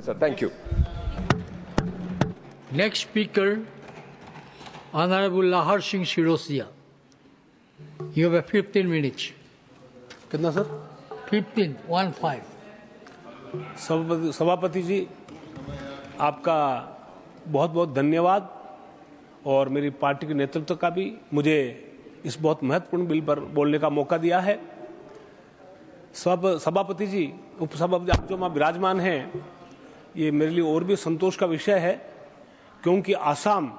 Sir, thank you. Next speaker, Honorable Lahar Singh Shirosia. You have 15 minutes. कितना sir? 15, 1-5. सभापति जी, आपका बहुत बहुत धन्यवाद और मेरी पार्टी के नेतृत्व का भी मुझे इस बहुत महत्वपूर्ण बिल पर बोलने का मौका दिया है। सभापति जी, उपसभापति आप जो वहाँ विराजमान हैं, ये मेरे लिए और भी संतोष का विषय है, क्योंकि आसाम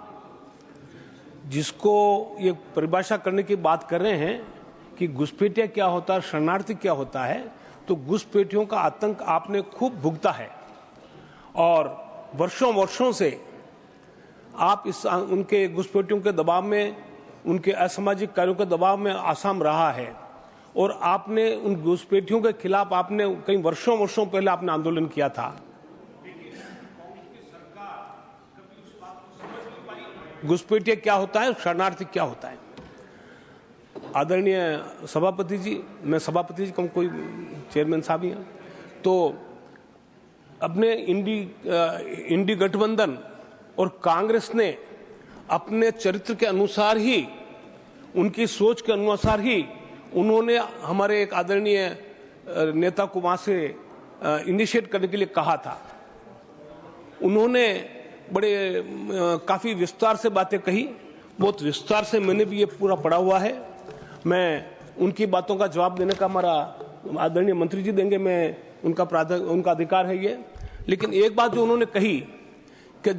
जिसको ये परिभाषा करने की बात कर रहे हैं कि घुसपैठिया क्या होता है, शरणार्थी क्या होता है, तो घुसपैठियों का आतंक आपने खूब भुगता है और वर्षों वर्षों से आप उनके घुसपैठियों के दबाव में, उनके असामाजिक कार्यों के दबाव में आसाम रहा है और आपने उन घुसपैठियों के खिलाफ आपने कई वर्षों पहले आपने आंदोलन किया था। घुसपैठिया क्या होता है, शरणार्थी क्या होता है। आदरणीय सभापति जी, मैं सभापति जी कम कोई चेयरमैन साहब ही हैं, तो अपने इंडी गठबंधन और कांग्रेस ने अपने चरित्र के अनुसार ही, उनकी सोच के अनुसार ही उन्होंने हमारे एक आदरणीय नेता को वहां से इनिशिएट करने के लिए कहा था। उन्होंने बड़े काफी विस्तार से बातें कही, बहुत विस्तार से मैंने भी ये पूरा पढ़ा हुआ है। मैं उनकी बातों का जवाब देने का हमारा आदरणीय मंत्री जी देंगे, मैं उनका अधिकार है ये। लेकिन एक बात जो उन्होंने कही कि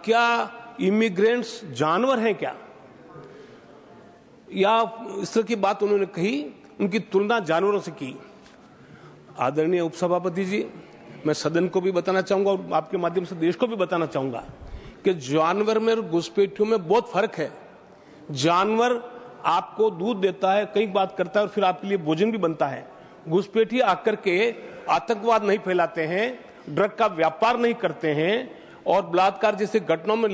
क्या इमिग्रेंट्स जानवर हैं क्या, या इस तरह की बात उन्होंने कही, उनकी तुलना जानवरों से की। आदरणीय उपसभापति जी, मैं सदन को भी बताना चाहूंगा और आपके माध्यम से देश को भी बताना चाहूंगा कि जानवर में और घुसपैठियों में बहुत फर्क है। जानवर आपको दूध देता है, कई बात करता है और फिर आपके लिए भोजन भी बनता है। घुसपैठी आकर के आतंकवाद नहीं फैलाते हैं, ड्रग का व्यापार नहीं करते हैं और बलात्कार जैसे घटनाओं में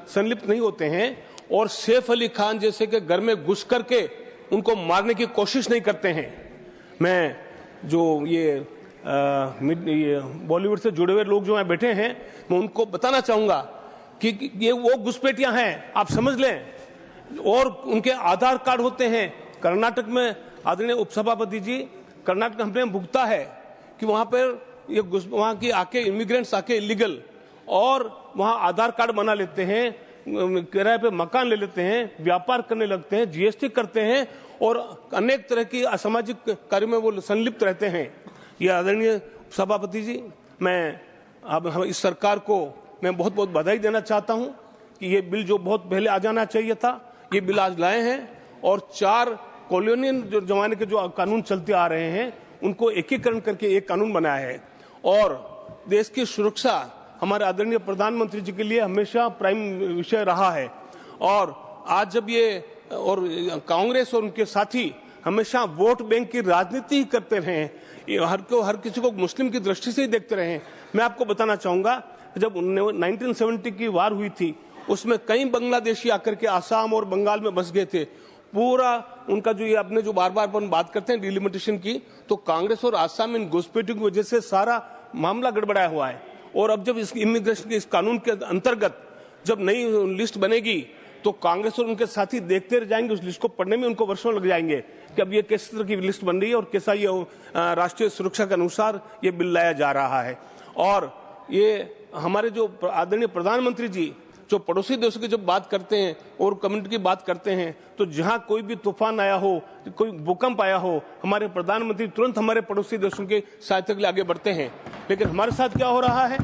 संलिप्त नहीं होते हैं और सैफ अली खान जैसे के घर में घुस करके उनको मारने की कोशिश नहीं करते हैं। मैं जो ये बॉलीवुड से जुड़े हुए लोग जो यहाँ बैठे हैं, मैं उनको बताना चाहूंगा कि ये वो घुसपैठियां हैं, आप समझ लें। और उनके आधार कार्ड होते हैं। कर्नाटक में आदरणीय उपसभापति जी, कर्नाटक हमने भुगता है कि वहां पर ये वहां की आके इमिग्रेंट्स आके इलीगल और वहां आधार कार्ड बना लेते हैं, किराए पे मकान ले लेते हैं, व्यापार करने लगते हैं, जीएसटी करते हैं और अनेक तरह की असामाजिक कार्यों में वो संलिप्त रहते हैं। ये आदरणीय सभापति जी, मैं अब इस सरकार को मैं बहुत बहुत बधाई देना चाहता हूं कि ये बिल जो बहुत पहले आ जाना चाहिए था, ये बिल आज लाए हैं और 4 कॉलोनियल जो जमाने के जो कानून चलते आ रहे हैं उनको एकीकरण करके एक कानून बनाया है। और देश की सुरक्षा हमारे आदरणीय प्रधानमंत्री जी के लिए हमेशा प्राइम विषय रहा है। और आज जब ये और कांग्रेस और उनके साथी हमेशा वोट बैंक की राजनीति ही करते रहे, हर किसी को मुस्लिम की दृष्टि से ही देखते रहे। मैं आपको बताना चाहूंगा, जब 1970 की वार हुई थी, उसमें कई बांग्लादेशी आकर के आसाम और बंगाल में बस गए थे। पूरा उनका जो ये अपने जो बार बार बात करते हैं डिलिमिटेशन की, तो कांग्रेस और आसाम में घुसपैठियों की वजह से सारा मामला गड़बड़ाया हुआ है। और अब जब इस इमिग्रेशन के इस कानून के अंतर्गत जब नई लिस्ट बनेगी तो कांग्रेस और उनके साथी देखते रह जाएंगे, उस लिस्ट को पढ़ने में उनको वर्षों लग जाएंगे कि अब ये किस तरह की लिस्ट बन रही है और कैसा ये राष्ट्रीय सुरक्षा के अनुसार ये बिल लाया जा रहा है। और ये हमारे जो आदरणीय प्रधानमंत्री जी जो पड़ोसी देशों की जब बात करते हैं और कम्युनिटी की बात करते हैं, तो जहां कोई भी तूफान आया हो, कोई भूकंप आया हो, हमारे प्रधानमंत्री तुरंत हमारे पड़ोसी देशों के सहायता के लिए आगे बढ़ते हैं। लेकिन हमारे साथ क्या हो रहा है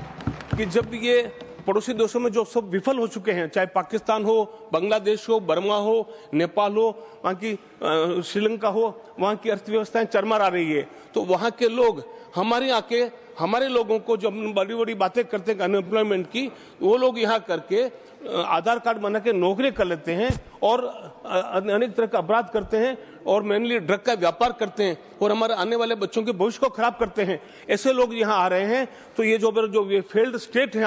कि जब ये पड़ोसी देशों में जो सब विफल हो चुके हैं, चाहे पाकिस्तान हो, बांग्लादेश हो, बर्मा हो, नेपाल हो, वहां की श्रीलंका हो, वहां की अर्थव्यवस्थाएं चरमरा रही है, तो वहां के लोग हमारे आके हमारे लोगों को जो बड़ी बड़ी बातें करते हैं अनएम्प्लॉयमेंट की, वो लोग यहाँ करके आधार कार्ड बना के नौकरी कर लेते हैं और अनेक तरह का अपराध करते हैं और मेनली ड्रग का व्यापार करते हैं और हमारे आने वाले बच्चों के भविष्य को खराब करते हैं। ऐसे लोग यहाँ आ रहे हैं, तो ये जो ये फेल्ड स्टेट है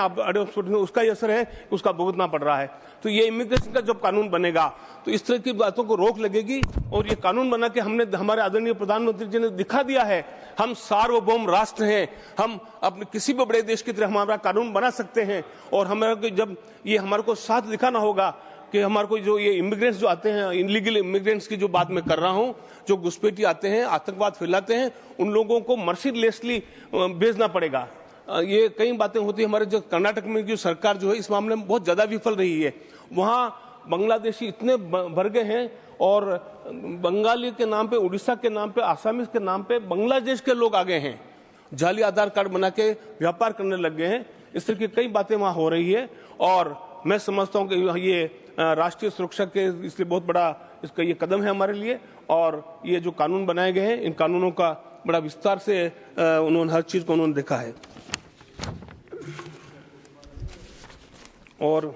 उसका असर है, उसका भुगतना पड़ रहा है। तो ये इमिग्रेशन का जब कानून बनेगा तो इस तरह की बातों को रोक लगेगी और ये कानून बना के हमने हमारे आदरणीय प्रधानमंत्री जी ने दिखा दिया है, हम सार्वभौम राष्ट्र हैं, हम अपने किसी भी बड़े देश की तरह हमारा कानून बना सकते हैं। और हमारे जब ये हमारे को साथ दिखाना होगा कि हमारे को जो ये इमिग्रेंट्स जो आते हैं, इनलीगल इमिग्रेंट्स की जो बात मैं कर रहा हूं, जो घुसपैठी आते हैं, आतंकवाद फैलाते हैं, उन लोगों को मर्सीलेसली भेजना पड़ेगा। ये कई बातें होती है। हमारे जो कर्नाटक में जो सरकार जो है इस मामले में बहुत ज्यादा विफल रही है। वहां बांग्लादेशी इतने भर गए हैं और बंगाली के नाम पे, उड़ीसा के नाम पे, आसामीज के नाम पे बांग्लादेश के लोग आ गए हैं, जाली आधार कार्ड बना के व्यापार करने लग गए हैं। इस तरह की कई बातें वहां हो रही है और मैं समझता हूं कि ये राष्ट्रीय सुरक्षा के इसलिए बहुत बड़ा इसका ये कदम है हमारे लिए। और ये जो कानून बनाए गए हैं, इन कानूनों का बड़ा विस्तार से उन्होंने हर चीज को उन्होंने देखा है। और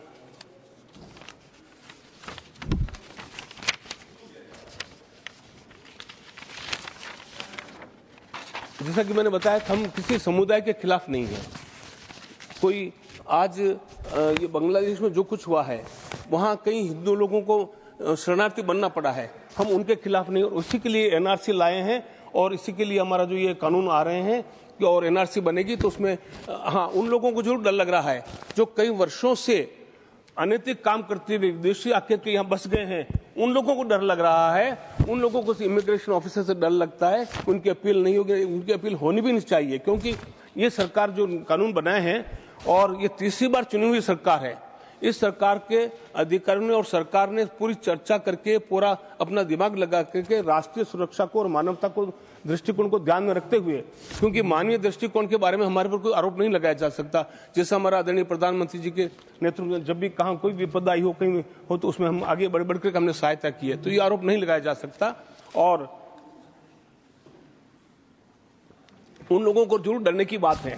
जैसा कि मैंने बताया, हम किसी समुदाय के खिलाफ नहीं है। कोई आज ये बांग्लादेश में जो कुछ हुआ है, वहां कई हिंदू लोगों को शरणार्थी बनना पड़ा है, हम उनके खिलाफ नहीं। और उसी के लिए एनआरसी लाए हैं और इसी के लिए हमारा जो ये कानून आ रहे हैं कि और एनआरसी बनेगी तो उसमें हाँ, उन लोगों को जरूर डर लग रहा है जो कई वर्षों से अनैतिक काम करते हुए विदेशी आके के यहाँ बस गए हैं, उन लोगों को डर लग रहा है। उन लोगों को इमिग्रेशन ऑफिसर से डर लगता है, उनकी अपील नहीं होगी, उनकी अपील होनी भी नहीं चाहिए। क्योंकि ये सरकार जो कानून बनाए हैं और ये तीसरी बार चुनी हुई सरकार है, इस सरकार के अधिकारियों ने और सरकार ने पूरी चर्चा करके, पूरा अपना दिमाग लगा करके राष्ट्रीय सुरक्षा को और मानवता को दृष्टिकोण को ध्यान में रखते हुए, क्योंकि मानवीय दृष्टिकोण के बारे में हमारे पर कोई आरोप नहीं लगाया जा सकता। जैसा हमारा आदरणीय प्रधानमंत्री जी के नेतृत्व में जब भी कहाँ कोई विपदा आई हो, कहीं हो, तो उसमें हम आगे बढ़ बढ़कर हमने सहायता की है, तो ये आरोप नहीं लगाया जा सकता। और उन लोगों को जरूर डरने की बात है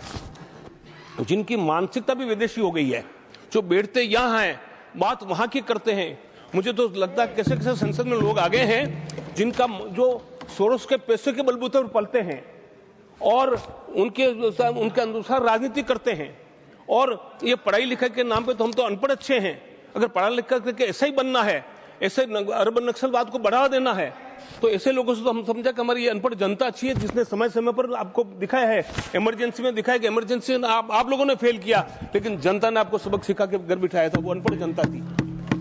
जिनकी मानसिकता भी विदेशी हो गई है, जो बैठते यहाँ हैं, बात वहां की करते हैं। मुझे तो लगता है कैसे कैसे संसद में लोग आ गए हैं जिनका जो सोरोस के पैसे के बलबूते पर पलते हैं और उनके अनुसार राजनीति करते हैं। और ये पढ़ाई लिखाई के नाम पे तो हम तो अनपढ़ अच्छे हैं, अगर पढ़ा लिखा करके ऐसा ही बनना है, ऐसे अर्बन नक्सलवाद को बढ़ावा देना है, तो ऐसे लोगों से तो हम समझा कि हमारी ये अनपढ़ जनता अच्छी है जिसने समय समय पर आपको दिखाया है, इमरजेंसी में दिखाया कि इमरजेंसी में आप लोगों ने फेल किया, लेकिन जनता ने आपको सबक सिखा के घर बिठाया था, वो अनपढ़ जनता थी।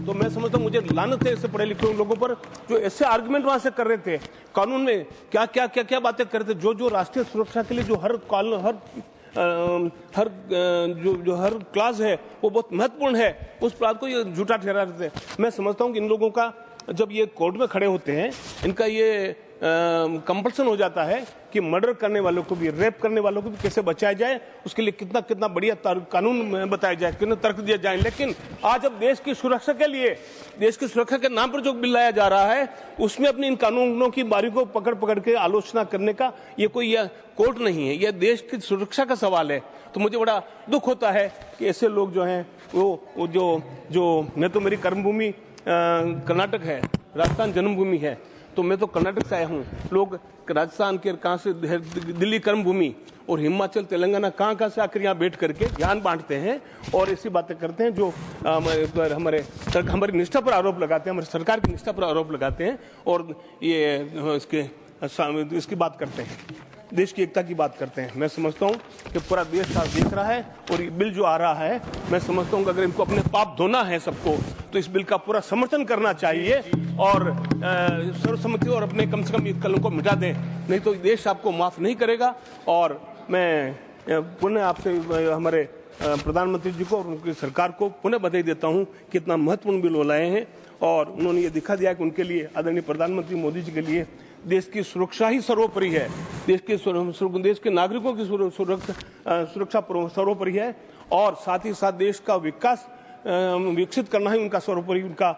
तो मैं समझता हूँ मुझे लानत है ऐसे पढ़े लिखे लोगों पर जो ऐसे आर्गुमेंट वहां से कर रहे थे, कानून में क्या क्या क्या क्या बातें कर रहे थे, जो राष्ट्रीय सुरक्षा के लिए जो हर हर क्लास है वो बहुत महत्वपूर्ण है, उस बात को ये झूठा ठहरा रहे थे। मैं समझता हूँ कि इन लोगों का जब ये कोर्ट में खड़े होते हैं, इनका ये कंपल्सन हो जाता है कि मर्डर करने वालों को भी, रेप करने वालों को भी कैसे बचाया जाए, उसके लिए कितना कितना बढ़िया कानून बताया जाए, कितना तर्क दिया जाए। लेकिन आज अब देश की सुरक्षा के लिए, देश की सुरक्षा के नाम पर जो बिल लाया जा रहा है, उसमें अपनी इन कानूनों की बारीकों को पकड़ पकड़ के आलोचना करने का ये कोई यह कोर्ट नहीं है, यह देश की सुरक्षा का सवाल है। तो मुझे बड़ा दुख होता है कि ऐसे लोग जो हैं वो जो मैं तो मेरी कर्मभूमि कर्नाटक है, राजस्थान जन्मभूमि है, तो मैं तो कर्नाटक से आया हूँ। लोग राजस्थान के कहाँ से, दिल्ली कर्मभूमि और हिमाचल तेलंगाना कहाँ से आकर यहाँ बैठ करके ज्ञान बांटते हैं और ऐसी बातें करते हैं जो हमारी निष्ठा पर आरोप लगाते हैं, हमारी सरकार की निष्ठा पर आरोप लगाते हैं और ये इसकी बात करते हैं, देश की एकता की बात करते हैं। मैं समझता हूं कि पूरा देश साथ देख रहा है और ये बिल जो आ रहा है, मैं समझता हूं कि अगर इनको अपने पाप धोना है सबको, तो इस बिल का पूरा समर्थन करना चाहिए और सर्वसम्मति और अपने कम से कम इस कलम को मिटा दें, नहीं तो देश आपको माफ नहीं करेगा। और मैं पुनः आपसे हमारे प्रधानमंत्री जी को और उनकी सरकार को पुनः बधाई देता हूं कि इतना महत्वपूर्ण बिल वो लाए हैं और उन्होंने ये दिखा दिया कि उनके लिए, आदरणीय प्रधानमंत्री मोदी जी के लिए देश की सुरक्षा ही सर्वोपरि है, देश के नागरिकों की सुरक्षा सर्वोपरि है और साथ ही साथ देश का विकास विकसित करना ही उनका सर्वोपरि, उनका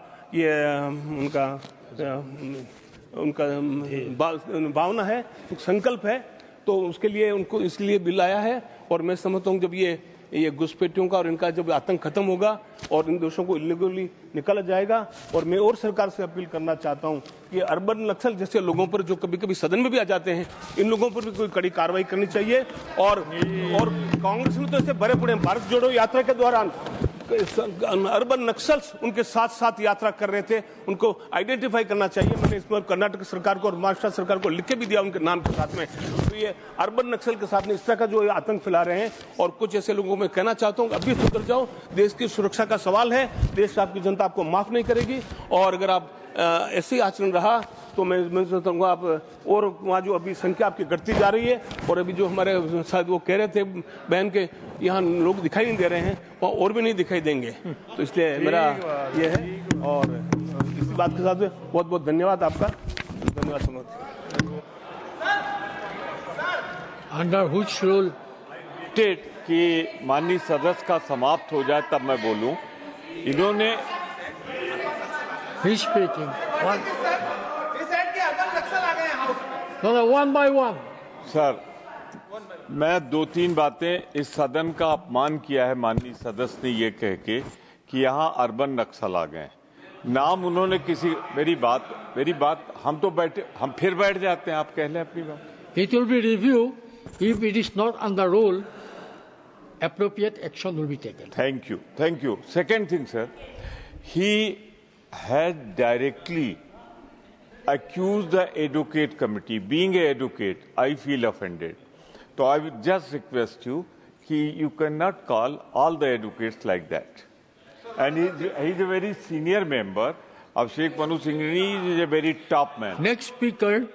भावना है, संकल्प है। तो उसके लिए उनको इसलिए बिल आया है और मैं समझता हूँ जब ये घुसपैठियों का और इनका जब आतंक खत्म होगा और इन दोषों को इलीगली निकाला जाएगा। और मैं और सरकार से अपील करना चाहता हूं कि अर्बन नक्सल जैसे लोगों पर जो कभी कभी सदन में भी आ जाते हैं, इन लोगों पर भी कोई कड़ी कार्रवाई करनी चाहिए। और कांग्रेस ने तो ऐसे भरे पड़े, भारत जोड़ो यात्रा के दौरान अर्बन नक्सल्स उनके साथ साथ यात्रा कर रहे थे, उनको आइडेंटिफाई करना चाहिए। मैंने इस पर कर्नाटक सरकार को और महाराष्ट्र सरकार को लिख के भी दिया उनके नाम के साथ में। तो ये अर्बन नक्सल के साथ में इस तरह का जो आतंक फैला रहे हैं, और कुछ ऐसे लोगों को मैं कहना चाहता हूँ अभी सुधर जाओ, देश की सुरक्षा का सवाल है, देश आपकी जनता आपको माफ नहीं करेगी, और अगर आप ऐसे ही आचरण रहा तो मैं सोचता हूँ आप, और वहाँ जो अभी संख्या आपकी घटती जा रही है, और अभी जो हमारे शायद वो कह रहे थे बहन के यहाँ लोग दिखाई नहीं दे रहे हैं, वहाँ और भी नहीं दिखाई देंगे। तो इसलिए मेरा ये है, और इसी बात के साथ बहुत बहुत धन्यवाद आपका। धन्यवाद समझ। अंडर व्हिच रूल स्टेट कि माननीय सदस्य का समाप्त हो जाए तब मैं बोलूं। इन्होंने He's speaking. No, one by one. Sir, मैं 2-3 बातें, इस सदन का अपमान किया है माननीय सदस्य ने ये कह के कि यहाँ अर्बन नक्सल आ गए। नाम उन्होंने किसी, मेरी बात हम तो बैठे, हम फिर बैठ जाते हैं, आप कह लें अपनी बात। It will be reviewed. If it is not under rule, appropriate action will be taken. Thank you. Second thing, sir, he has directly accused the advocate committee. Being an advocate, I feel offended. So I would just request you, you cannot call all the advocates like that. And he's a very senior member of Sheikh Manu Singhani. He is a very top man. Next speaker,